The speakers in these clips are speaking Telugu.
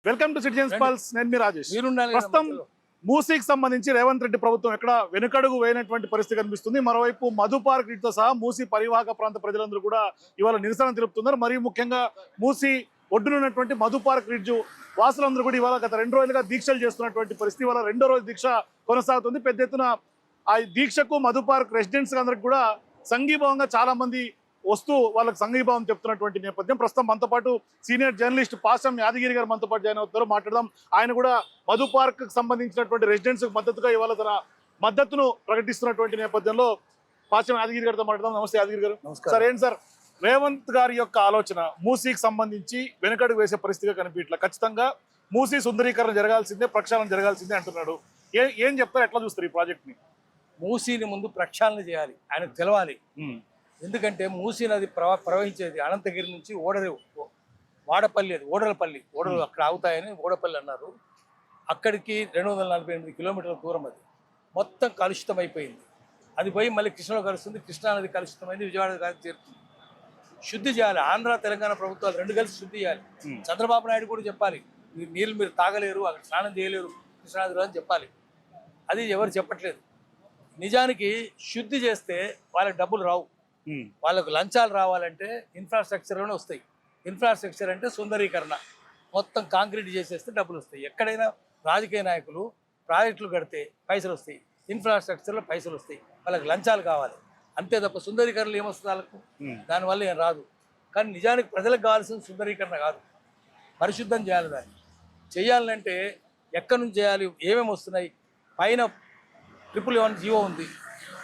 Welcome to citizens pulse. నేను మీ రాజేష్. ప్రస్తుతం మూసీకి సంబంధించి రేవంత్ రెడ్డి ప్రభుత్వం ఎక్కడ వెనుకడుగు వేయనటువంటి పరిస్థితి కనిపిస్తుంది. మరోవైపు మధు పార్క్ తో సహా మూసీ పరివాహక ప్రాంత ప్రజలందరూ కూడా ఇవాళ నిరసన తెలుపుతున్నారు. మరియు ముఖ్యంగా మూసీ ఒడ్డునున్నటువంటి మధు పార్క్ రిడ్జ్ వాసులందరూ కూడా ఇవాళ గత 2 రోజులుగా దీక్షలు చేస్తున్నటువంటి పరిస్థితి. ఇవాళ 2వ రోజు దీక్ష కొనసాగుతుంది. పెద్ద ఎత్తున ఆ దీక్షకు మధు పార్క్ రెసిడెంట్స్ అందరికి కూడా సంఘీభావంగా చాలా మంది వస్తూ వాళ్ళకి సంఘీభావం చెప్తున్నటువంటి నేపథ్యం. ప్రస్తుతం మనతో పాటు సీనియర్ జర్నలిస్ట్ పాశం యాదగిరి గారు మనతో పాటు జాయిన్ అవుతారు. మాట్లాడదాం. ఆయన కూడా మధు పార్క్ సంబంధించినటువంటి రెసిడెంట్స్ మద్దతుగా ఇవాళ తన మద్దతును ప్రకటిస్తున్నటువంటి నేపథ్యంలో పాశం యాదగిరి గారితో మాట్లాడదాం. నమస్తే యాదగిరి గారు. సార్, ఏంటి సార్ రేవంత్ గారి యొక్క ఆలోచన మూసీకి సంబంధించి వెనుకడుగు వేసే పరిస్థితిగా కనిపించట్లా. ఖచ్చితంగా మూసీ సుందరీకరణ జరగాల్సిందే, ప్రక్షాళన జరగాల్సిందే అంటున్నాడు. ఏం చెప్తారు, ఎట్లా చూస్తారు ఈ ప్రాజెక్ట్ ని? మూసీని ముందు ప్రక్షాళన చేయాలి, ఆయనకు తెలవాలి. ఎందుకంటే మూసీ నది ప్రవహించేది అనంతగిరి నుంచి ఓడరేవు, వాడపల్లి, అది ఓడలపల్లి, ఓడలు అక్కడ ఆగుతాయని ఓడపల్లి అన్నారు. అక్కడికి 248 కిలోమీటర్ల దూరం. అది మొత్తం కలుషితం అయిపోయింది. అది పోయి మళ్ళీ కృష్ణలో కలుస్తుంది. కృష్ణానది కలుషితమైంది, విజయవాడ గారికి చేరుతుంది. శుద్ధి చేయాలి. ఆంధ్ర తెలంగాణ ప్రభుత్వాలు 2 కలిసి శుద్ధి చేయాలి. చంద్రబాబు నాయుడు కూడా చెప్పాలి, నీళ్ళు మీరు తాగలేరు, అక్కడ స్నానం చేయలేరు కృష్ణానదిలో అని చెప్పాలి. అది ఎవరు చెప్పట్లేదు. నిజానికి శుద్ధి చేస్తే వాళ్ళకి డబ్బులు రావు. వాళ్ళకు లంచాలు రావాలంటే ఇన్ఫ్రాస్ట్రక్చర్లోనే వస్తాయి. ఇన్ఫ్రాస్ట్రక్చర్ అంటే సుందరీకరణ, మొత్తం కాంక్రీట్ చేసేస్తే డబ్బులు వస్తాయి. ఎక్కడైనా రాజకీయ నాయకులు ప్రాజెక్టులు కడితే పైసలు వస్తాయి, ఇన్ఫ్రాస్ట్రక్చర్లో పైసలు వస్తాయి. వాళ్ళకి లంచాలు కావాలి అంతే తప్ప సుందరీకరణలు ఏమొస్తుంది వాళ్ళకు? దానివల్ల ఏం రాదు. కానీ నిజానికి ప్రజలకు కావాల్సిన సుందరీకరణ కాదు, పరిశుద్ధం చేయాలి. దాన్ని చేయాలంటే ఎక్కడి నుంచి చేయాలి, ఏమేమి వస్తున్నాయి? పైన 111 జీవో ఉంది.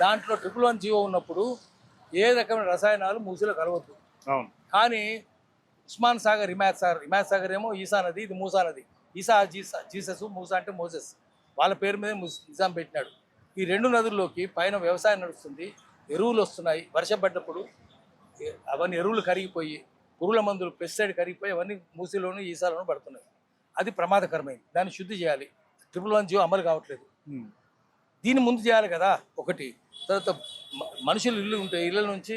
దాంట్లో 111 జీవో ఉన్నప్పుడు ఏ రకమైన రసాయనాలు మూసీలో కలవద్దు. కానీ ఉస్మాన్ సాగర్, హిమాయత్ సాగర్ ఏమో ఈసా నది, ఇది మూసా నది. ఈసా జీసస్, మూసా అంటే మోసెస్, వాళ్ళ పేరు మీద నిజాం పెట్టినాడు. ఈ 2 నదుల్లోకి పైన వ్యవసాయం నడుస్తుంది, ఎరువులు వస్తున్నాయి. వర్షం పడ్డప్పుడు అవన్నీ ఎరువులు కరిగిపోయి, పురుగుల మందులు, పెస్టిసైడ్ కరిగిపోయి అవన్నీ మూసీలోనూ ఈసాలోనూ పడుతున్నాయి. అది ప్రమాదకరమైంది. దాన్ని శుద్ధి చేయాలి. 111 జీవో అమలు కావట్లేదు. దీన్ని ముందు చేయాలి కదా ఒకటి. తర్వాత మనుషులు ఇల్లు ఉంటాయి, ఇళ్ళ నుంచి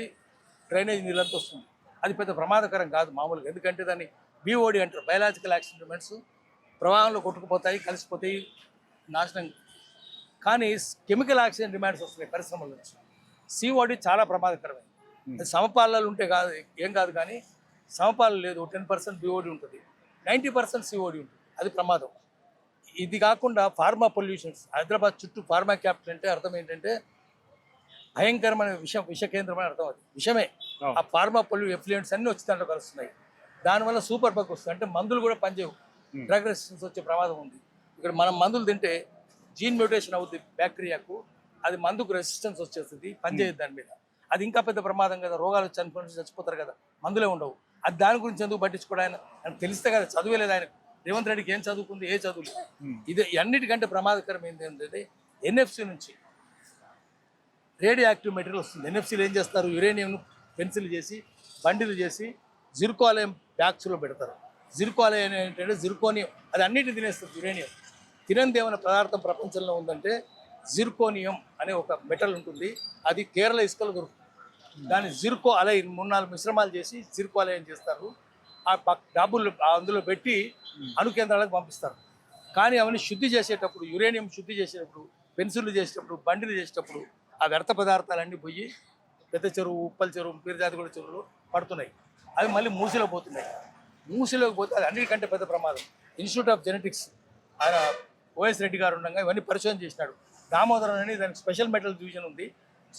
డ్రైనేజ్ నీళ్ళంతా వస్తుంది. అది పెద్ద ప్రమాదకరం కాదు మామూలుగా. ఎందుకంటే దాన్ని బీఓడి అంటారు, బయలాజికల్ యాక్సిడెంట్స్. ప్రవాహంలో కొట్టుకుపోతాయి, కలిసిపోతాయి, నాశనం. కానీ కెమికల్ యాక్సిడెంట్ డిమాండ్స్ వస్తున్నాయి పరిశ్రమల నుంచి. సిఓడి చాలా ప్రమాదకరమైంది. సమపాలలు ఉంటే కాదు, ఏం కాదు. కానీ సమపాలన లేదు, 10% బీఓడి ఉంటుంది, 90% సిఓడి ఉంటుంది. అది ప్రమాదం. ఇది కాకుండా ఫార్మా పొల్యూషన్స్. హైదరాబాద్ చుట్టూ ఫార్మా క్యాపిటల్ అంటే అర్థం ఏంటంటే భయంకరమైన విష కేంద్రం అని అర్థం. అది విషమే. ఆ ఫార్మా ఎఫ్లూయెంట్స్ అన్నీ వచ్చి దాంట్లో కలుస్తున్నాయి. దానివల్ల సూపర్ బగ్ వస్తుంది. అంటే మందులు కూడా పనిచేయవు, డ్రగ్ రెసిస్టెన్స్ వచ్చే ప్రమాదం ఉంది. ఇక్కడ మనం మందులు తింటే జీన్ మ్యూటేషన్ అవుతుంది బ్యాక్టీరియాకు, అది మందుకు రెసిస్టెన్స్ వచ్చేస్తుంది, పనిచేయదు దాని మీద. అది ఇంకా పెద్ద ప్రమాదం కదా. రోగాలు చచ్చిపోతారు కదా, మందులే ఉండవు. అది దాని గురించి ఎందుకు పట్టించుకోవడం? ఆయన తెలిస్తే కదా, చదువులేదు ఆయన. రేవంత్ రెడ్డికి ఏం చదువుకుంది, ఏ చదువులు? ఇది అన్నిటికంటే ప్రమాదకరమైంది ఏంటంటే ఎన్ఎఫ్సి నుంచి రేడియో యాక్టివ్ మెటీరియల్ వస్తుంది. ఎన్ఎఫ్సీలు ఏం చేస్తారు? యురేనియంను పెన్సిల్ చేసి, బండిలు చేసి జిర్కోలయం బ్యాగ్స్లో పెడతారు. జిర్కోలయం ఏంటంటే జిర్కోనియం, అది అన్నిటిని తినేస్తుంది. యురేనియం తినంది ఏమైనా పదార్థం ప్రపంచంలో ఉందంటే జిర్కోనియం అనే ఒక మెటల్ ఉంటుంది. అది కేరళ ఇసుకలు దొరుకుతుంది. దాన్ని జిర్కో అలై 3-4 మిశ్రమాలు చేసి జిర్కో అలయం చేస్తారు. ఆ డబ్బులు అందులో పెట్టి అణు కేంద్రాలకు పంపిస్తారు. కానీ అవన్నీ శుద్ధి చేసేటప్పుడు, యురేనియం శుద్ధి చేసేటప్పుడు, పెన్సిళ్ళు చేసేటప్పుడు, బండిలు చేసేటప్పుడు ఆ వ్యర్థ పదార్థాలన్నీ పోయి పెద్ద చెరువు, ఉప్పల్ చెరువు, పీర్జాతిగూడ చెరువులు పడుతున్నాయి. అవి మళ్ళీ మూసీలో పోతున్నాయి. మూసీలోకి పోతే అది అన్నిటికంటే పెద్ద ప్రమాదం. ఇన్స్టిట్యూట్ ఆఫ్ జెనెటిక్స్ ఆయన ఓఎస్ రెడ్డి గారు ఉండగా ఇవన్నీ పరిశోధన చేసినాడు. దామోదరం అని దానికి స్పెషల్ మెటల్ డివిజన్ ఉంది.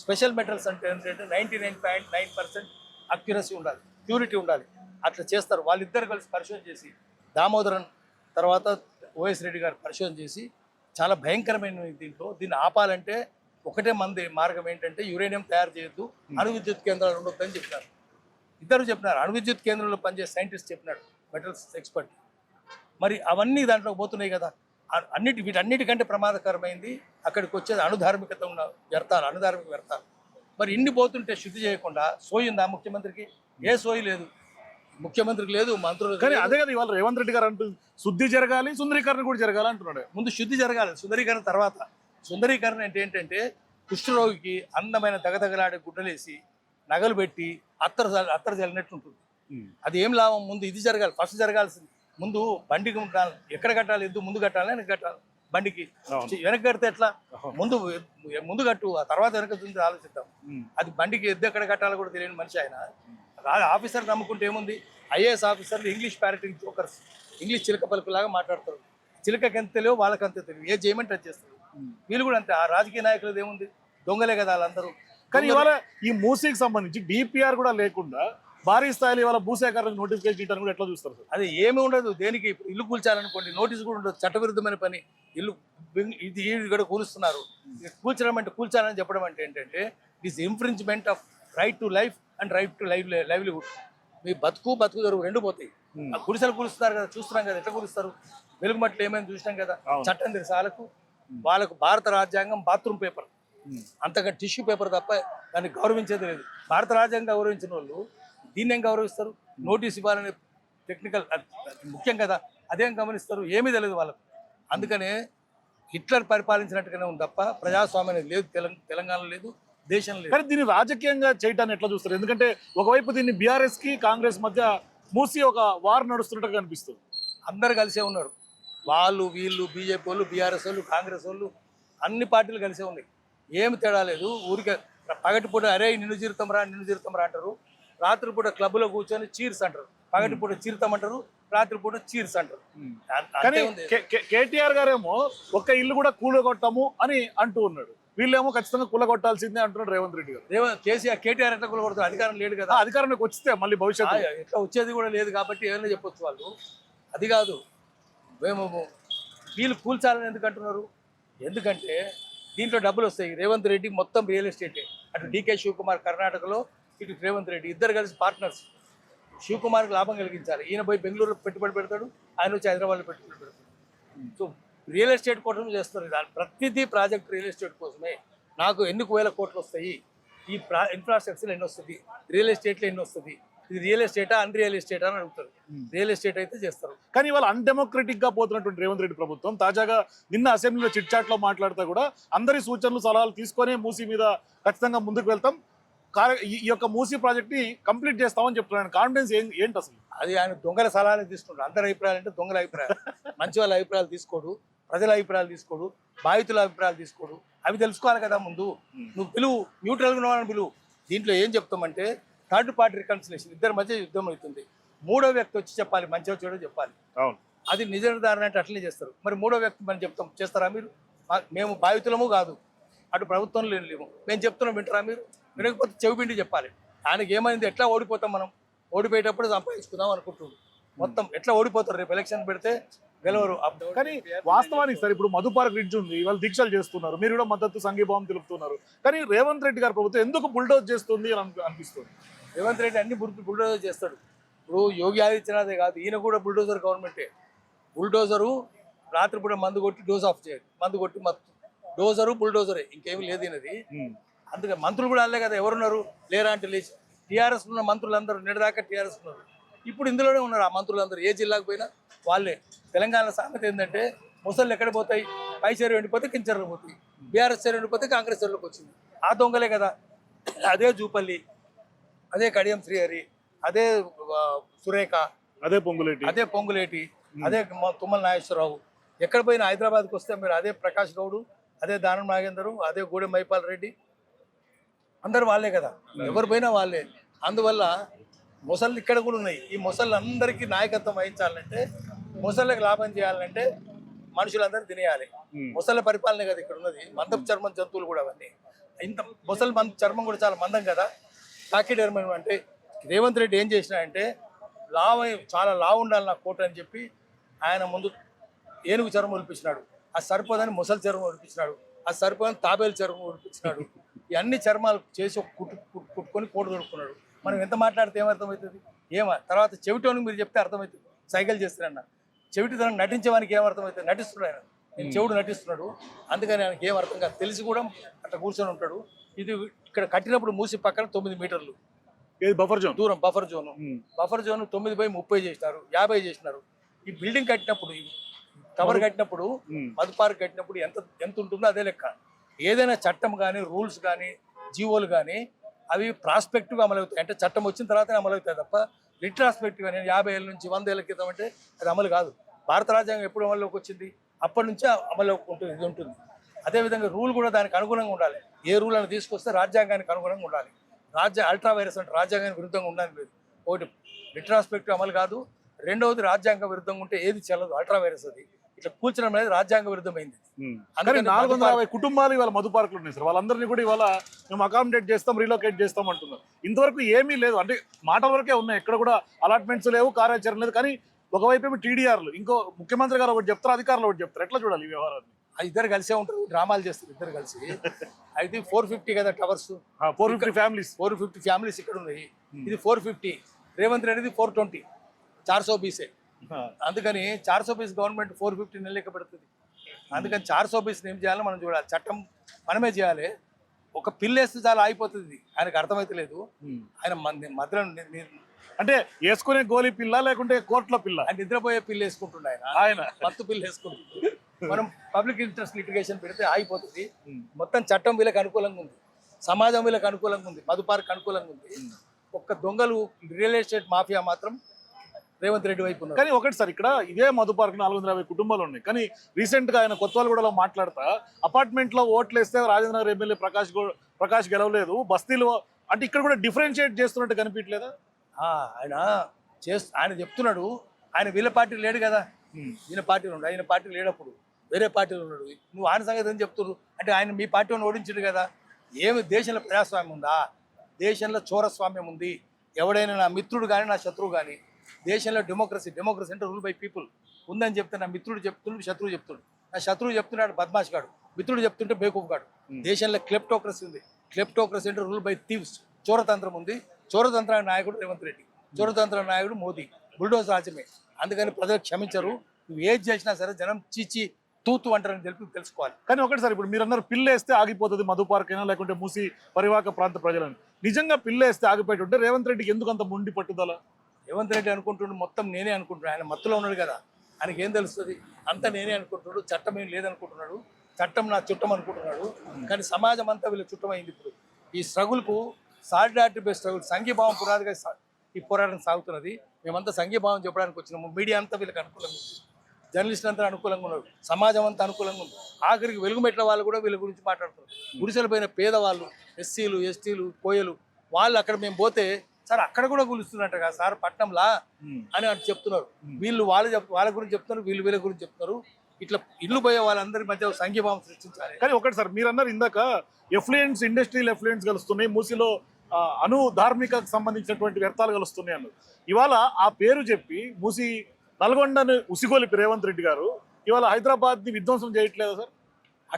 స్పెషల్ మెటల్స్ అంటే ఏంటంటే 99.9% అక్యురసీ ఉండాలి, ప్యూరిటీ ఉండాలి. అట్లా చేస్తారు. వాళ్ళిద్దరు కలిసి పరిశోధన చేసి, దామోదరన్ తర్వాత ఓఎస్ రెడ్డి గారు పరిశోధన చేసి చాలా భయంకరమైన దీన్ని ఆపాలంటే ఒకటే మార్గం ఏంటంటే యురేనియం తయారు చేయొద్దు, అణు విద్యుత్ కేంద్రాలు ఉండొద్దు అని చెప్పినారు. ఇద్దరు చెప్పినారు. అణు విద్యుత్ కేంద్రంలో పనిచేసే సైంటిస్ట్ చెప్పినాడు, మెటల్స్ ఎక్స్పర్ట్. మరి అవన్నీ దాంట్లో పోతున్నాయి కదా. వీటన్నిటికంటే ప్రమాదకరమైంది అక్కడికి వచ్చేది అణుధార్మికత ఉన్న వ్యర్థాలు, అణుధార్మిక వ్యర్థాలు. మరి ఇన్ని పోతుంటే శుద్ధి చేయకుండా సోయిందా ముఖ్యమంత్రికి? ఏ సోయి లేదు, ముఖ్యమంత్రికి లేదు, మంత్రులు. కానీ అదే కదా ఇవాళ రేవంత్ రెడ్డి గారు అంటూ శుద్ధి జరగాలి, సుందరీకరణ కూడా జరగాలి అంటున్నాడు. ముందు శుద్ధి జరగాలి, సుందరీకరణ తర్వాత. సుందరీకరణ అంటే ఏంటంటే కుష్ఠరోగికి అందమైన దగదగలాడే గుడ్డలేసి నగలు పెట్టి అత్తరు జల్లినట్టు ఉంటుంది. అది ఏం లాభం? ముందు ఇది జరగాలి, ఫస్ట్ జరగాల్సింది. ముందు బండికి ఎక్కడ కట్టాలి, ఎద్దు ముందు కట్టాలి వెనక కట్టాలి. బండికి అవును. వెనక కడితే ఎట్లా, అవును. ముందు కట్టు, ఆ తర్వాత వెనక చూసి ఆలోచిద్దాం. ఉమ్. అది బండికి ఎద్దు ఎక్కడ కట్టాలో కూడా తెలియని మనిషి ఆయన. ఆఫీసర్ నమ్ముకుంటే ఏముంది, ఐఏఎస్ ఆఫీసర్లు ఇంగ్లీష్ ప్యారెటింగ్ జోకర్స్, ఇంగ్లీష్ చిలక పలుకులాగా మాట్లాడతారు. చిలకకి ఎంత తెలియో వాళ్ళకి అంత తెలియదు, ఏ చేయమంటే అది చేస్తారు. వీళ్ళు కూడా అంతే. ఆ రాజకీయ నాయకులది ఏముంది, దొంగలే కదా వాళ్ళందరూ. కానీ ఇవాళ ఈ మూసీకి సంబంధించి డిపిఆర్ కూడా లేకుండా భారీ స్థాయిలో ఇవాళ భూసేకరణకు నోటిఫికేషన్ ఇవ్వడానికి కూడా ఎట్లా చూస్తారు సార్? అది ఏమి ఉండదు. దేనికి ఇప్పుడు ఇల్లు కూల్చాలనుకోండి, నోటీస్ కూడా ఉండదు. చట్టవిరుద్ధమైన పని. ఇల్లు ఇది ఇక్కడ కూలుస్తున్నారు. కూల్చడం అంటే, కూల్చాలని చెప్పడం అంటే ఏంటంటే this infringement of right to life and right to livelihood. మీ బతుకు తెరువు రెండు పోతాయి. ఆ గుడిసెలు కూలుస్తున్నారు కదా, చూస్తున్నాం కదా ఎట్లా కూలుస్తారు. వెలుగు మట్లు ఏమైనా చూసినాం కదా. చట్టం తెలుసు వాళ్ళకు భారత రాజ్యాంగం బాత్రూమ్ పేపర్, అంతగా టిష్యూ పేపర్ తప్ప దాన్ని గౌరవించేది లేదు. భారత రాజ్యాంగం గౌరవించిన వాళ్ళు దీన్ని ఏం గౌరవిస్తారు? నోటీస్ ఇవ్వాలనే టెక్నికల్ ముఖ్యం కదా, అదేం గమనిస్తారు? ఏమీ తెలియదు వాళ్ళకు. అందుకనే హిట్లర్ పరిపాలించినట్టుగానే ఉంది తప్ప ప్రజాస్వామ్యం అనేది లేదు. తెలంగాణలో లేదు, దేశంలో లేదు. కానీ దీన్ని రాజకీయంగా చేయటాన్ని ఎట్లా చూస్తారు? ఎందుకంటే ఒకవైపు దీన్ని బీఆర్ఎస్ కి కాంగ్రెస్ మధ్య మూసి ఒక వార్ నడుస్తున్నట్టుగా కనిపిస్తుంది. అందరు కలిసే ఉన్నారు. వాళ్ళు వీళ్ళు బీజేపీ వాళ్ళు, బీఆర్ఎస్ వాళ్ళు, కాంగ్రెస్ వాళ్ళు, అన్ని పార్టీలు కలిసే ఉన్నాయి. ఏమి తేడా లేదు. ఊరికే పగటిపూట అరే నిన్ను జీరుతాం రా అంటారు. రాత్రిపూట క్లబ్లో కూర్చొని చీర్స్ అంటారు. పగటిపూట చీరుతామంటారు, రాత్రిపూట చీర్స్ అంటారు. కానీ కేటీఆర్ గారేమో ఒక్క ఇల్లు కూడా కూలగొట్టాము అని అంటూ ఉన్నాడు. వీళ్ళేమో ఖచ్చితంగా కూలగొట్టాల్సిందే అంటున్నాడు రేవంత్ రెడ్డి గారు. కేటీఆర్ ఎట్లా కూలగొడతారు? అధికారం లేదు కదా. అధికారంలోకి వస్తే మళ్ళీ భవిష్యత్తు ఎట్లా వచ్చేది కూడా లేదు కాబట్టి ఏమైనా చెప్పొచ్చు వాళ్ళు. అది కాదు, మేము వీళ్ళు కూల్చాలని ఎందుకు అంటున్నారు? ఎందుకంటే దీంట్లో డబ్బులు వస్తాయి. రేవంత్ రెడ్డి మొత్తం రియల్ ఎస్టేటే. అటు డీకే శివకుమార్ కర్ణాటకలో, ఇటు రేవంత్ రెడ్డి, ఇద్దరు కలిసి పార్ట్నర్స్. శివకుమార్కి లాభం కలిగించాలి. ఈయన పోయి బెంగళూరులో పెట్టుబడి పెడతాడు, ఆయన వచ్చి హైదరాబాద్లో పెట్టుబడి పెడతాడు. సో రియల్ ఎస్టేట్ కోసం చేస్తారు. దాని ప్రతిదీ ప్రాజెక్ట్ రియల్ ఎస్టేట్ కోసమే. నాకు ఎన్ని వేల కోట్లు వస్తాయి, ఈ ఇన్ఫ్రాస్ట్రక్చర్ ఎన్ని వస్తుంది, రియల్ ఎస్టేట్లో ఎన్ని వస్తుంది, ఇది రియల్ ఎస్టేటా అన్ రియల్ ఎస్టేటా అని అడుగుతారు. రియల్ ఎస్టేట్ అయితే చేస్తారు. కానీ ఇవాళ అన్డెమోక్రటిక్ గా పోతున్నటువంటి రేవంత్ రెడ్డి ప్రభుత్వం తాజాగా నిన్న అసెంబ్లీలో చిట్ చాట్ లో మాట్లాడుతూ కూడా అందరి సూచనలు సలహాలు తీసుకొని మూసీ మీద ఖచ్చితంగా ముందుకు వెళ్తాం, ఈ యొక్క మూసీ ప్రాజెక్ట్ ని కంప్లీట్ చేస్తామని చెప్తున్నాను. కాన్ఫిడెన్స్ ఏంటి అసలు? అది ఆయన దొంగల సలహాలు తీసుకుంటారు. అందరి అభిప్రాయాలు అంటే దొంగల అభిప్రాయాలు. మంచి వాళ్ళ అభిప్రాయాలు తీసుకోడు, ప్రజల అభిప్రాయాలు తీసుకోడు, బాధితుల అభిప్రాయాలు తీసుకోడు. అవి తెలుసుకోవాలి కదా ముందు. నువ్వు పిలువు, న్యూట్రల్గా ఉన్నావని పిలువు. దీంట్లో ఏం చెప్తామంటే థర్డ్ పార్టీ రికన్సిలేషన్, ఇద్దరి మధ్య యుద్ధం అవుతుంది. మూడో వ్యక్తి వచ్చి చెప్పాలి, మంచిగా చెడో చెప్పాలి. అవును, అది నిజ నిర్ధారణ అంటే అట్లనే చేస్తారు. మరి మూడో వ్యక్తి మనం చెప్తాం, చేస్తారా మీరు? మేము బాధితులము కాదు, అటు ప్రభుత్వంలో లేము, మేము చెప్తున్నాం, వింటారా మీరు? వినకపోతే చెవిపిండి చెప్పాలి. ఆయనకి ఏమైంది, ఎట్లా ఓడిపోతాం మనం? ఓడిపోయేటప్పుడు సంపాదించుకుందాం అనుకుంటున్నాం. మొత్తం ఎట్లా ఓడిపోతారు? రేపు ఎలక్షన్ పెడితే గెలవరు. కానీ వాస్తవానికి సార్ ఇప్పుడు మధుపార్క్ బ్రిడ్జ్ ఉంది, వాళ్ళు దీక్షలు చేస్తున్నారు, మీరు కూడా మద్దతు సంఘీభావం తెలుపుతున్నారు. కానీ రేవంత్ రెడ్డి గారి ప్రభుత్వం ఎందుకు బుల్డోజ్ చేస్తుంది అని అనిపిస్తుంది. రేవంత్ రెడ్డి అన్ని బుల్డోజర్ చేస్తాడు. ఇప్పుడు యోగి ఆదిత్యనాథే కాదు, ఈయన కూడా బుల్డోజర్ గవర్నమెంటే. బుల్డోజరు రాత్రిపూట మందు కొట్టి డోజ్ ఆఫ్ చేయాలి, మందు కొట్టి డోజరు బుల్డోజరే, ఇంకేమీ లేదు ఈయనది. అందుకని మంత్రులు కూడా అల్లే కదా, ఎవరున్నారు? లేరా అంటే లేచి. టీఆర్ఎస్ ఉన్న మంత్రులందరూ నిడదాకా టీఆర్ఎస్ ఉన్నారు, ఇప్పుడు ఇందులోనే ఉన్నారు. ఆ మంత్రులందరూ ఏ జిల్లాకు పోయినా వాళ్ళే. తెలంగాణ సామెత ఏంటంటే ముసళ్ళు ఎక్కడ పోతాయి? పై చెరువు ఎండిపోతే కింద చెరువు పోతాయి. బీఆర్ఎస్ చెరువు ఎండిపోతే కాంగ్రెస్ చెరువులోకి వచ్చింది. ఆ దొంగలే కదా. అదే జూపల్లి, అదే కడియం శ్రీహరి, అదే సురేఖ, అదే పొంగులేటి, అదే తుమ్మల నాగేశ్వరరావు. ఎక్కడ పోయినా హైదరాబాద్కి వస్తే మీరు అదే ప్రకాష్ గౌడు, అదే దానం నాగేందరు, అదే గూడెం మైపాల్ రెడ్డి, అందరు వాళ్ళే కదా. ఎవరు పోయినా వాళ్ళే. అందువల్ల మొసళ్ళు ఇక్కడ కూడా ఉన్నాయి. ఈ మొసళ్ళందరికీ నాయకత్వం వహించాలంటే, మొసళ్ళకి లాభం చేయాలంటే మనుషులందరూ తినేయాలి. మొసళ్ళ పరిపాలనే కదా ఇక్కడ ఉన్నది. మందపు చర్మం జంతువులు కూడా అవన్నీ. ఇంత మొసలు చర్మం కూడా చాలా మందం కదా. టాకిడర్మం అంటే రేవంత్ రెడ్డి ఏం చేసినాయంటే, చాలా లావు ఉండాలి నా కోట అని చెప్పి ఆయన ముందు ఏనుగు చర్మం ఒలిపించినాడు. అది సరిపోదని మొసలి చర్మం ఒలిపించినాడు. అది సరిపోదని తాబేలు చర్మం ఒలిపించినాడు. ఈ అన్ని చర్మాలు చేసి కుట్టుకొని కోట దొరుకుతున్నాడు. మనం ఎంత మాట్లాడితే ఏమర్థమవుతుంది? తర్వాత చెవిటోనికి మీరు చెప్తే అర్థమవుతుంది. సైకిల్ చేస్తారన్న చెవిటితనం నటించేవానికి ఏమర్థమవుతుంది? నటిస్తున్నాడు ఆయన. నేను చెవుడు నటిస్తున్నాడు, అందుకని ఆయనకి ఏం అర్థం కాదు. తెలిసి కూడా అట్లా కూర్చొని ఉంటాడు. ఇది ఇక్కడ కట్టినప్పుడు మూసి పక్కన 9 మీటర్లు బఫర్ జోన్ దూరం, బఫర్ జోన్ 9/30 చేసినారు, 50 చేసినారు. ఈ బిల్డింగ్ కట్టినప్పుడు, టవర్ కట్టినప్పుడు, మధు పార్క్ కట్టినప్పుడు ఎంత ఉంటుందో అదే లెక్క. ఏదైనా చట్టం కానీ, రూల్స్ కానీ, జీవోలు కానీ అవి ప్రాస్పెక్టివ్గా అమలవుతాయి. అంటే చట్టం వచ్చిన తర్వాతనే అమలవుతాయి తప్ప రిట్రాస్పెక్టివ్ అని 50 ఏళ్ళ నుంచి 100 ఏళ్ళ క్రితం అంటే అది అమలు కాదు. భారత రాజ్యాంగం ఎప్పుడు అమల్లోకి వచ్చింది? అప్పటి నుంచే అమల్లోకి ఉంటుంది, ఇది ఉంటుంది. అదేవిధంగా రూల్ కూడా దానికి అనుగుణంగా ఉండాలి. ఏ రూల్ అని తీసుకొస్తే రాజ్యాంగానికి అనుగుణంగా ఉండాలి. అల్ట్రా వైరస్ అంటే రాజ్యాంగానికి విరుద్ధంగా ఉండాలని లేదు. ఒకటి రిట్రాస్పెక్టివ్ అమలు కాదు, రెండవది రాజ్యాంగ విరుద్ధంగా ఉంటే ఏది చెల్లదు. అల్ట్రా వైరస్ అది ఇట్లా కూర్చడం అనేది రాజ్యాంగ విరుద్ధమైంది. అందుకని 450 కుటుంబాలు ఇవాళ మధు పార్కులు ఉన్నాయి సార్. వాళ్ళందరినీ కూడా ఇవాళ మేము అకామిడేట్ చేస్తాం, రీలొకేట్ చేస్తాం అంటున్నారు. ఇంతవరకు ఏమీ లేదు, అంటే మాటల వరకే ఉన్నాయి. ఎక్కడ కూడా అలాట్మెంట్స్ లేవు, కార్యాచరణ లేదు. కానీ ఒకవైపు ఏమో టీడీఆర్లు, ఇంకో ముఖ్యమంత్రి గారు ఒకటి చెప్తారు, అధికారులు ఒకటి చెప్తారు. ఎట్లా చూడాలి ఈ వ్యవహారాన్ని? ఇద్దరు కలిసే ఉంటారు, డ్రామాలు చేస్తారు ఇద్దరు కలిసి. అయితే 450 కదా టవర్స్, 450 ఫ్యామిలీస్ 450 ఫ్యామిలీస్ ఇక్కడ ఉన్నాయి. ఇది 450, రేవంత్ రెడ్డిది 420, 420 అందుకని 420 గవర్నమెంట్ 450 నెలలెక్క పెడుతుంది. అందుకని 420 ఏం చేయాలో మనం చూడాలి. చట్టం మనమే చేయాలి. ఒక పిల్లేస్తే చాలా అయిపోతుంది. ఆయనకు అర్థమైతే లేదు. ఆయన మధ్యలో అంటే వేసుకునే గోలి పిల్ల లేకుంటే కోట్ల పిల్ల, ఆయన నిద్రపోయే పిల్లు వేసుకుంటుండే. ఆయన మత్తు పిల్లు వేసుకుంటుంది. మనం పబ్లిక్ ఇంట్రెస్ట్ లిటిగేషన్ పెడితే ఆగిపోతుంది. మొత్తం చట్టం వీళ్ళకి అనుకూలంగా ఉంది, సమాజం వీళ్ళకి అనుకూలంగా ఉంది, మధు పార్క్ అనుకూలంగా ఉంది. ఒక్క దొంగలు రియల్ ఎస్టేట్ మాఫియా మాత్రం రేవంత్ రెడ్డి వైపు ఉన్నారు. కానీ ఒకటి సార్, ఇక్కడ ఇదే మధు పార్క్ 450 కుటుంబాలు ఉన్నాయి. కానీ రీసెంట్ గా ఆయన కొత్తవాళ్ళగూడలో మాట్లాడతా అపార్ట్మెంట్ లో ఓట్లు వేస్తే రాజేంద్రనగర్ ఎమ్మెల్యే ప్రకాష్ గెలవలేదు, బస్తీలో అంటే ఇక్కడ కూడా డిఫరెన్షియేట్ చేస్తున్నట్టు కనిపించలేదా? ఆయన చెప్తున్నాడు. ఆయన వీళ్ళ పార్టీ లేడు కదా, ఈయన పార్టీలో ఉన్నాడు. ఆయన పార్టీ లేనప్పుడు వేరే పార్టీలో ఉన్నాడు. నువ్వు ఆయన సంగతి అని చెప్తున్నారు అంటే ఆయన మీ పార్టీని ఓడించాడు కదా. ఏమి దేశంలో ప్రజాస్వామ్యం ఉందా? దేశంలో చోరస్వామ్యం ఉంది. ఎవడైనా నా మిత్రుడు కానీ నా శత్రువు కానీ, దేశంలో డెమోక్రసీ అంటే రూల్ బై పీపుల్ ఉందని చెప్తే నా మిత్రుడు చెప్తున్నాడు, శత్రువు చెప్తున్నాడు. నా శత్రువు చెప్తున్నాడు బద్మాష్ గాడు, మిత్రుడు చెప్తుంటే బేకూఫ్ గాడు. దేశంలో క్లెప్టోక్రసీ ఉంది. క్లెప్టోక్రసీ అంటే రూల్ బై థీవ్స్, చోరతంత్రం ఉంది. చోరతంత్ర నాయకుడు రేవంత్ రెడ్డి, చోరతంత్ర నాయకుడు మోదీ, బుల్డోజ్ రాజ్యమే. అందుకని ప్రజలు క్షమించరు. నువ్వు ఏది చేసినా సరే జనం చీచి తూతు అంటారని తెలుసుకోవాలి. కానీ ఒకటి సార్, ఇప్పుడు మీరు అన్నారు పిల్లేస్తే ఆగిపోతుంది మధు పార్క్ అయినా లేకుంటే మూసి పరివాహక ప్రాంత ప్రజలని. నిజంగా పిల్లేస్తే ఆగిపోతుంటే రేవంత్ రెడ్డికి ఎందుకు అంత మొండి పట్టుదల? రేవంత్ రెడ్డి అనుకుంటుండే మొత్తం నేనే అనుకుంటున్నాడు. ఆయన మత్తులో ఉన్నాడు కదా, ఆయనకి ఏం తెలుస్తుంది? అంతా నేనే అనుకుంటున్నాడు. చట్టం ఏం లేదనుకుంటున్నాడు. చట్టం నా చుట్టం అనుకుంటున్నాడు. కానీ సమాజం అంతా వీళ్ళ చుట్టమైంది. ఇప్పుడు ఈ స్ట్రగుల్కు సాలిడారిటీ బేస్డ్ స్ట్రగుల్, సంఘీభావం పునాదిగా ఈ పోరాటం సాగుతున్నది. మేమంతా సంఘీభావం చెప్పడానికి వచ్చినాము. మీడియా అంతా వీళ్ళకి అనుకూలంగా ఉంది, జర్నలిస్టులు అంతా అనుకూలంగా ఉన్నారు, సమాజం అంతా అనుకూలంగా ఉంది. ఆఖరికి వెలుగుమెట్ల వాళ్ళు కూడా వీళ్ళ గురించి మాట్లాడుతున్నారు. గుడిసెలు పోయిన పేదవాళ్ళు, ఎస్సీలు, ఎస్టీలు, కోయలు, వాళ్ళు అక్కడ మేము పోతే సార్ అక్కడ కూడా కూలుస్తున్నట్టు కదా సార్ పట్నంలా అని చెప్తున్నారు. వీళ్ళు వాళ్ళ గురించి చెప్తున్నారు, వీళ్ళు వీళ్ళ గురించి చెప్తున్నారు. ఇట్లా ఇల్లు పోయే వాళ్ళందరి మధ్య సంఘీభావం సృష్టించాలి. కానీ ఒకటి సార్, మీరు అన్నారు ఇందాక ఎఫ్లుయెన్స్, ఇండస్ట్రియల్ ఎఫ్లుయెన్స్ కలుస్తున్నాయి, మూసిలో ధార్మిక సంబంధించినటువంటి వ్యర్థాలు కలుస్తున్నాయి అన్నారు. ఇవాళ ఆ పేరు చెప్పి మూసి నల్గొండను ఉసిగోలిపి రేవంత్ రెడ్డి గారు ఇవాళ హైదరాబాద్ ని విధ్వంసం చేయట్లేదా సార్?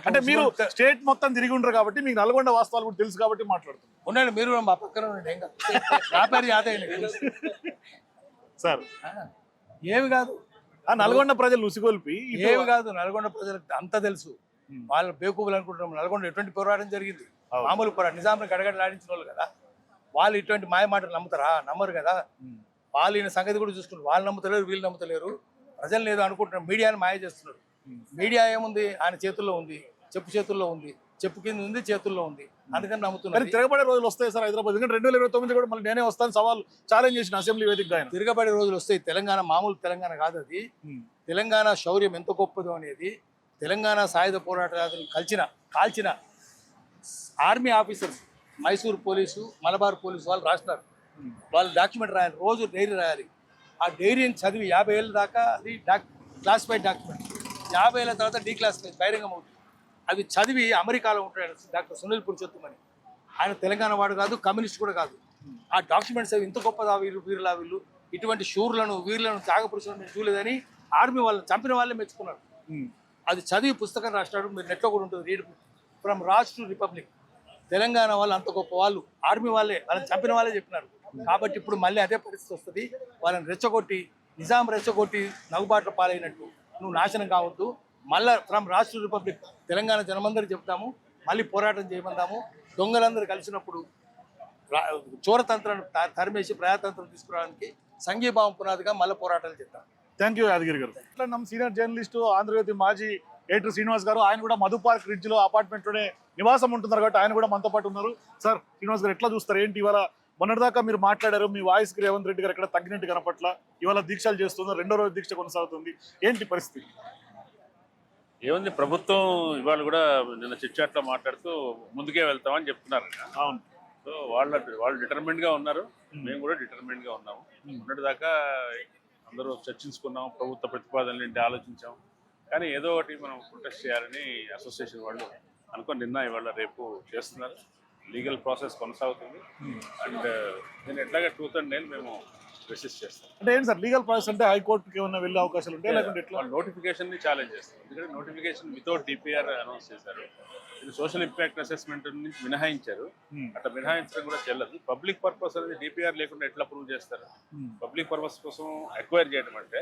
అంటే మీరు స్టేట్ మొత్తం తిరిగి ఉండరు కాబట్టి మీకు నల్గొండ వాస్తవాలు కూడా తెలుసు కాబట్టి మాట్లాడుతున్నారు. ఉండండి, మీరు మా పక్కన ఉండండి. నా పేరు యాదయ్య సార్. ఏమి కాదు, నల్గొండ ప్రజలు ఉసిగొల్పి ఏమి కాదు. నల్గొండ ప్రజలకు అంతా తెలుసు. వాళ్ళు బేకూపులు అనుకుంటున్నాం. నల్గొండ ఎటువంటి పోరాటం జరిగింది, మామూలు పోరాటం. నిజాంని గడగడలాడించిన వాళ్ళు కదా వాళ్ళు. ఇటువంటి మాయ మాటలు నమ్ముతారా? నమ్మరు కదా. వాళ్ళు ఈయన సంగతి కూడా చూసుకుంటారు. వాళ్ళు నమ్ముతలేరు, వీళ్ళు నమ్ముతలేరు. ప్రజలు ఏదో అనుకుంటున్నారు, మీడియాని మాయ చేస్తున్నారు. మీడియా ఏముంది? ఆయన చేతుల్లో ఉంది, చెప్పు చేతుల్లో ఉంది, చెప్పు కింద ఉంది, చేతుల్లో ఉంది. అందుకని నమ్ముతున్నారు. తిరగబడే రోజులు వస్తాయి సార్ హైదరాబాద్. ఎందుకంటే 2029 కూడా మళ్ళీ నేనే వస్తాను సవాల్ ఛాలెంజ్ చేసిన అసెంబ్లీ వేదికగా. ఆయన తిరగబడే రోజులు వస్తాయి. తెలంగాణ మామూలు తెలంగాణ కాదు అది. తెలంగాణ శౌర్యం ఎంత గొప్పదో అనేది తెలంగాణ సాయుధ పోరాటాలను కాల్చిన army officers, Mysore police, Malabar police వాళ్ళు రాసినారు. వాళ్ళు డాక్యుమెంట్ రాయాలి, రోజు డైరీ రాయాలి. ఆ డైరీని చదివి 50 ఏళ్ళ దాకా అది క్లాసిఫైడ్ డాక్యుమెంట్, 50 ఏళ్ళ తర్వాత డీక్లాసిఫైడ్ బహిరంగం అవుతుంది. అవి చదివి అమెరికాలో ఉంటాడు డాక్టర్ సునీల్ పురుషోత్తమ్ అని. ఆయన తెలంగాణ వాడు కాదు, కమ్యూనిస్ట్ కూడా కాదు. ఆ డాక్యుమెంట్స్ అవి ఇంత గొప్పదా వీళ్ళు ఇటువంటి శూరులను, వీరులను, త్యాగపురుషులను చూడలేదని ఆర్మీ వాళ్ళని చంపిన వాళ్ళే మెచ్చుకున్నారు. అది చదివి పుస్తకం రాసినాడు. మీరు నెట్లో కూడా ఉంటుంది, read from Raj to republic. Telangana వాళ్ళు అంత గొప్ప వాళ్ళు, ఆర్మీ వాళ్ళే, వాళ్ళని చంపిన వాళ్ళే చెప్పినారు. కాబట్టి ఇప్పుడు మళ్ళీ అదే పరిస్థితి వస్తుంది. వాళ్ళని రెచ్చగొట్టి, నిజాం రెచ్చగొట్టి నవ్వుబాట్ల పాలైనట్టు నువ్వు నాశనం కావద్దు. మళ్ళీ from Raj to republic Telangana జనమందరికి చెప్తాము, మళ్ళీ పోరాటం చేయమందాము. దొంగలందరూ కలిసినప్పుడు చోరతంత్రాన్ని తరిమేసి ప్రజాతంత్రం తీసుకురావడానికి సంఘీభావం పునాదిగా మళ్ళీ పోరాటాలు చేద్దాం. థ్యాంక్ యూ యాదగిరి గారు. ఇట్లా నమ్మ సీనియర్ జర్నలిస్టు ఆంధ్రజ్యోతి మాజీ ఎడిటర్ శ్రీనివాస్ గారు, ఆయన కూడా మధు పార్క్ రిడ్జ్ లో అపార్ట్మెంట్ లోనే నివాసం ఉంటున్నారు కాబట్టి ఆయన కూడా మనతో పాటు ఉన్నారు. సార్ శ్రీనివాస్ గారు, ఎట్లా చూస్తారు? ఏంటి ఇవాళ మొన్నటిదాకా మీరు మాట్లాడారు, మీ వాయిస్ కి రేవంత్ రెడ్డి గారు ఎక్కడ తగ్గినట్టు కనపట్ల, ఇవాళ దీక్షలు చేస్తున్నారు, 2వ రోజు దీక్ష కొనసాగుతుంది, ఏంటి పరిస్థితి? ఏముంది, ప్రభుత్వం ఇవాళ కూడా నిన్న చిట్చాట్లో మాట్లాడుతూ ముందుకే వెళ్తామని చెప్తున్నారు. అవును. సో వాళ్ళు డిటర్మిన్డ్ గా ఉన్నారు, మేము కూడా డిటర్మిన్డ్ గా ఉన్నాము. మొన్నటిదాకా అందరూ చర్చించుకున్నాం, ప్రభుత్వ ప్రతిపాదనలు ఏంటి ఆలోచించాం, కానీ ఏదో ఒకటి మనం ప్రొటెస్ట్ చేయాలని అసోసియేషన్ వాళ్ళు అనుకుని నిన్న ఇవాళ రేపు చేస్తున్నారు. లీగల్ ప్రాసెస్ కొనసాగుతుంది. అండ్ నేను ఎట్లాగా 2009 మేము రెసిస్ట్ చేస్తాం. అంటే ఏంటి సార్ లీగల్ ప్రాసెస్ అంటే హైకోర్టుకి ఏమైనా వెళ్ళే అవకాశాలు ఉంటాయి లేకుంటే ఎట్లా? వాళ్ళు నోటిఫికేషన్ ని ఛాలెంజ్ చేస్తారు. ఎందుకంటే నోటిఫికేషన్ వితౌట్ డిపిఆర్ అనౌన్స్ చేశారు. ఇది సోషల్ ఇంపాక్ట్ అసెస్మెంట్ నుంచి మినహాయించారు. అట్లా మినహాయించడం కూడా చెల్లదు. పబ్లిక్ పర్పస్ అనేది డిపిఆర్ లేకుండా ఎట్లా ప్రూవ్ చేస్తారు? పబ్లిక్ పర్పస్ కోసం అక్వైర్ చేయడం అంటే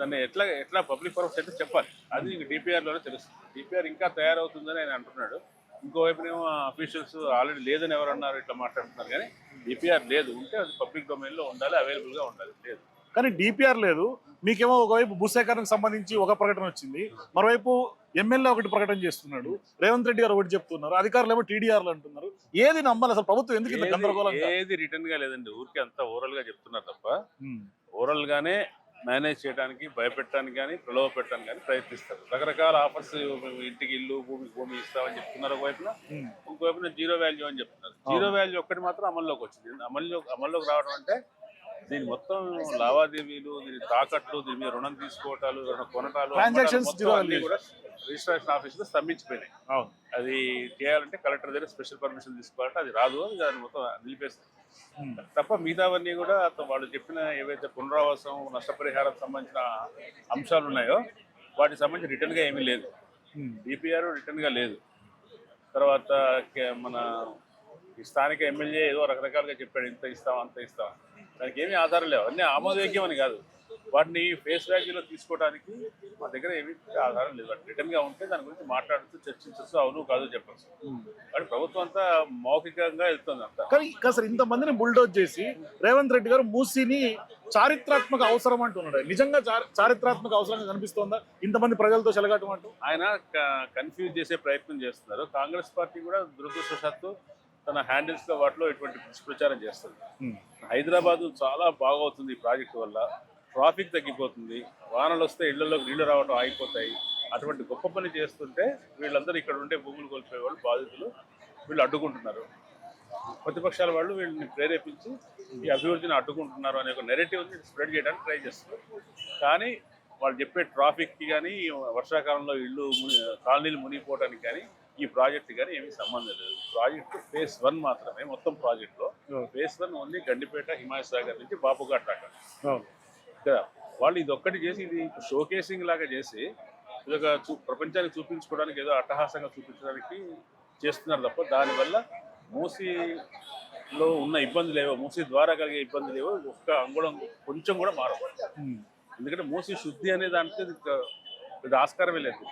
దాన్ని ఎట్లా పబ్లిక్ పర్పస్ అంటే చెప్పాలి. అది డిపిఆర్ లోనే తెలుస్తుంది. డిపిఆర్ ఇంకా తయారవుతుందని ఆయన అంటున్నాడు. ఇంకోవైపునేమో అఫీషియల్స్ ఆల్రెడీ లేదని ఎవరన్నారు, ఇట్లా మాట్లాడుతున్నారు. కానీ డిపిఆర్ లేదు, ఉంటే అది పబ్లిక్ డొమైన్ లో ఉండాలి, అవైలబుల్ గా ఉండాలి. లేదు, కానీ డిపిఆర్ లేదు. మీకేమో ఒకవైపు భూసేకరణకు సంబంధించి ఒక ప్రకటన వచ్చింది, మరోవైపు ఎమ్మెల్యే ఒకటి ప్రకటన చేస్తున్నాడు, రేవంత్ రెడ్డి గారు ఒకటి చెప్తున్నారు, అధికారులు ఏమో టీడీఆర్లు అంటున్నారు. ఏది నమ్మాలి అసలు? ప్రభుత్వం ఎందుకు ఇంత గందరగోళంగా? ఏది రిటర్న్ గా లేదండి, ఊరికే అంతా ఓవరాల్ గా చెప్తున్నారు తప్ప ఓవరాల్ గానే మేనేజ్ చేయడానికి, భయపెట్టడానికి కానీ ప్రలోభ పెట్టడానికి కానీ ప్రయత్నిస్తారు. రకరకాల ఆఫర్స్, ఇంటికి ఇల్లు, భూమి ఇస్తామని చెప్తున్నారు ఒకవైపున, ఇంకోవైపున జీరో వాల్యూ అని చెప్తున్నారు. జీరో వాల్యూ ఒక్కటి మాత్రం అమల్లోకి వచ్చింది. అమల్లోకి రావడం అంటే దీని మొత్తం లావాదేవీలు, దీని తాకట్లు, దీని మీద రుణం తీసుకోవటాలు, కొనటాలు అన్ని కూడా రిజిస్ట్రేషన్ ఆఫీస్ లో స్తంభించిపోయినాయి. అది చేయాలంటే కలెక్టర్ దగ్గర స్పెషల్ పర్మిషన్ తీసుకోవాలంటే అది రాదు, దాన్ని మొత్తం నిలిపేస్తారు తప్ప మిగతావన్నీ కూడా వాళ్ళు చెప్పిన ఏవైతే పునరావాసం, నష్టపరిహారం సంబంధించిన అంశాలు ఉన్నాయో వాటికి సంబంధించి రిటర్న్ గా ఏమీ లేదు. డిపిఆర్ రిటర్న్ గా లేదు. తర్వాత మన స్థానిక ఎమ్మెల్యే ఏదో రకరకాలుగా చెప్పాడు, ఇంత ఇస్తాం అంత ఇస్తాం, దానికి ఏమీ ఆధారం లేవు. అన్నీ ఆమోదయోగ్యం అని కాదు, వాటిని ఫేస్ వాల్యూలో తీసుకోవడానికి మా దగ్గర ఏమీ ఆధారం లేదు. రిటర్న్ గా ఉంటే దాని గురించి మాట్లాడుతూ చర్చించచ్చు, అవును కాదు చెప్పచ్చు. కానీ ప్రభుత్వం అంతా మౌఖికంగా వెళ్తుంది అంతా. కానీ సార్ ఇంతమందిని బుల్డోజ్ చేసి రేవంత్ రెడ్డి గారు మూసీని చారిత్రాత్మక అవసరం అంటున్నాడు. నిజంగా చారిత్రాత్మక అవసరంగా కనిపిస్తోందా ఇంతమంది ప్రజలతో చెలగాటం అంటూ? ఆయన కన్ఫ్యూజ్ చేసే ప్రయత్నం చేస్తున్నారు. కాంగ్రెస్ పార్టీ కూడా దురదృష్టవశాత్తు తన హ్యాండిల్స్ లో వాటిలో ఇటువంటి దుష్ప్రచారం చేస్తుంది. హైదరాబాద్ చాలా బాగవుతుంది ఈ ప్రాజెక్టు వల్ల, ట్రాఫిక్ తగ్గిపోతుంది, వానలు వస్తే ఇళ్లలోకి నీళ్లు రావడం ఆగిపోతాయి. అటువంటి గొప్ప పని చేస్తుంటే వీళ్ళందరూ ఇక్కడ ఉండే భూములు కోల్పోయే వాళ్ళు, బాధితులు, వీళ్ళు అడ్డుకుంటున్నారు. ప్రతిపక్షాల వాళ్ళు వీళ్ళని ప్రేరేపించి ఈ అభివృద్ధిని అడ్డుకుంటున్నారు అనే ఒక నెరేటివ్ని స్ప్రెడ్ చేయడానికి ట్రై చేస్తున్నారు. కానీ వాళ్ళు చెప్పే ట్రాఫిక్కి కానీ, వర్షాకాలంలో ఇళ్ళు కాలనీలు మునిగిపోవడానికి కానీ ఈ ప్రాజెక్ట్ కానీ ఏమీ సంబంధం లేదు. ప్రాజెక్టు phase 1 మాత్రమే మొత్తం ప్రాజెక్టులో. phase 1 ఓన్లీ గండిపేట, హిమాయత్ సాగర్ నుంచి బాపుఘాట్ దాకా కదా. వాళ్ళు ఇది ఒక్కటి చేసి ఇది షోకేసింగ్ లాగా చేసి ఇదొక ప్రపంచానికి చూపించుకోవడానికి, ఏదో అట్టహాసంగా చూపించడానికి చేస్తున్నారు తప్ప దానివల్ల మూసీలో ఉన్న ఇబ్బందులు ఏవో, మూసీ ద్వారా కలిగే ఇబ్బందులు ఏవో ఒక్క అంగుళం కొంచెం కూడా మారవు. ఎందుకంటే మూసీ శుద్ధి అనే దానికి ఇది ఆస్కారమే లేదు.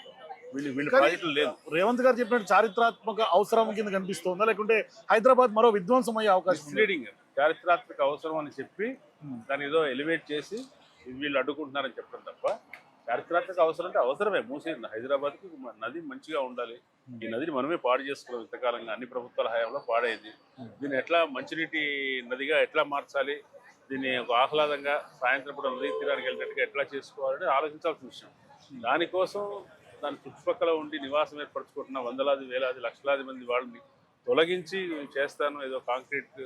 వీళ్ళు ప్రాజెక్టులు లేదు. రేవంత్ గారు చెప్పినట్టు చారిత్రాత్మక అవసరం కింద కనిపిస్తుందా, లేకుంటే హైదరాబాద్ మరో విధ్వంసం అయ్యే అవకాశం? లీడింగ్ చారిత్రాత్మక అవసరం అని చెప్పి దాన్ని ఏదో ఎలివేట్ చేసి వీళ్ళు అడ్డుకుంటున్నారని చెప్పడం తప్ప చారిత్రాత్మక అవసరం అంటే అవసరమే. మూసీ హైదరాబాద్కి నది మంచిగా ఉండాలి. ఈ నదిని మనమే పాడు చేసుకున్నాం ఇంతకాలంగా, అన్ని ప్రభుత్వాల హయాంలో పాడేది. దీన్ని ఎట్లా మంచినీటి నదిగా ఎట్లా మార్చాలి, దీన్ని ఒక ఆహ్లాదంగా సాయంత్రం పూట నదీ తీరానికి వెళ్ళినట్టుగా ఎట్లా చేసుకోవాలని ఆలోచించాల్సిన విషయం. దానికోసం దాని చుట్టుపక్కల ఉండి నివాసం ఏర్పరచుకుంటున్న వందలాది, వేలాది, లక్షలాది మంది వాళ్ళని తొలగించి చేస్తాను, ఏదో కాంక్రీట్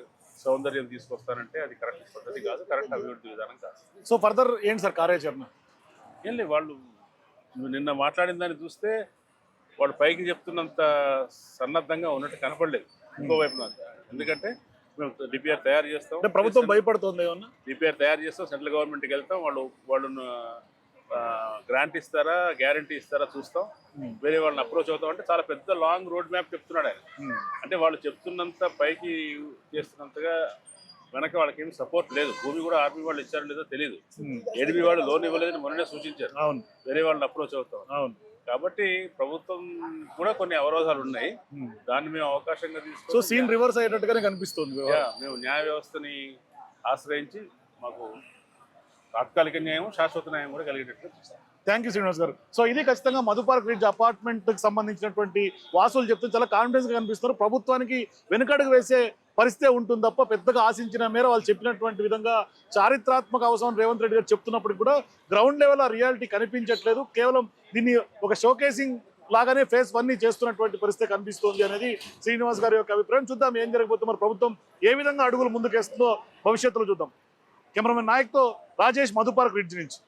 సౌందర్యం తీసుకొస్తానంటే అది కరెక్ట్ పద్ధతి కాదు, కరెక్ట్ అభివృద్ధి విధానం కాదు. సో ఫర్దర్ ఏంటి సార్ కార్యాచరణ? ఏం లేదు, వాళ్ళు నిన్న మాట్లాడిన దాన్ని చూస్తే వాళ్ళు పైకి చెప్తున్నంత సన్నద్ధంగా ఉన్నట్టు కనపడలేదు ఇంకోవైపు. ఎందుకంటే మేము డిపిఆర్ తయారు చేస్తాం, ప్రభుత్వం భయపడుతుంది ఏమన్నా, డిపిఆర్ తయారు చేస్తాం, సెంట్రల్ గవర్నమెంట్కి వెళ్తాం, వాళ్ళు గ్రాంట్ ఇస్తారా, గ్యారంటీ ఇస్తారా చూస్తాం, వేరే వాళ్ళని అప్రోచ్ అవుతాం అంటే చాలా పెద్ద లాంగ్ రోడ్ మ్యాప్ చెప్తున్నాడు ఆయన. అంటే వాళ్ళు చెప్తున్నంత పైకి చేస్తున్నంతగా వెనక వాళ్ళకి ఏమి సపోర్ట్ లేదు. భూమి కూడా ఆర్మీ వాళ్ళు ఇచ్చారో లేదో తెలియదు, ఏడీబీ వాళ్ళు లోన్ ఇవ్వలేదని మొన్ననే సూచించారు. వేరే వాళ్ళని అప్రోచ్ అవుతాం. కాబట్టి ప్రభుత్వం కూడా కొన్ని అవరోధాలు ఉన్నాయి, దాన్ని మేము అవకాశంగా తీసుకొని, సో సీన్ రివర్స్ అయ్యేటట్టుగానే కనిపిస్తుంది. మేము న్యాయ వ్యవస్థని ఆశ్రయించి మాకు తాత్కాలిక న్యాయం, శాశ్వత న్యాయం కూడా కలిగేటట్టుగా చూస్తాం. థ్యాంక్ యూ శ్రీనివాస్ గారు. సో ఇది ఖచ్చితంగా మధుపార్క్ రిడ్జ్ అపార్ట్మెంట్ కి సంబంధించినటువంటి వాసులు చెప్తే చాలా కాన్ఫిడెన్స్ గా కనిపిస్తున్నారు. ప్రభుత్వానికి వెనుకడుగు వేసే పరిస్థితే ఉంటుంది తప్ప పెద్దగా ఆశించిన మేర వాళ్ళు చెప్పినటువంటి విధంగా చారిత్రాత్మక అవసరం రేవంత్ రెడ్డి గారు చెప్తున్నప్పుడు కూడా గ్రౌండ్ లెవెల్ ఆ రియాలిటీ కనిపించట్లేదు. కేవలం దీన్ని ఒక షోకేసింగ్ లాగానే ఫేస్ 1 చేస్తున్నటువంటి పరిస్థితి కనిపిస్తోంది అనేది శ్రీనివాస్ గారి యొక్క అభిప్రాయం. చూద్దాం ఏం జరగబోతుందో, మరి ప్రభుత్వం ఏ విధంగా అడుగులు ముందుకేస్తుందో భవిష్యత్తులో చూద్దాం. కెమెరామెన్ నాయక్తో రాజేష్, మధుపార్క్ రిడ్జ్ నుంచి.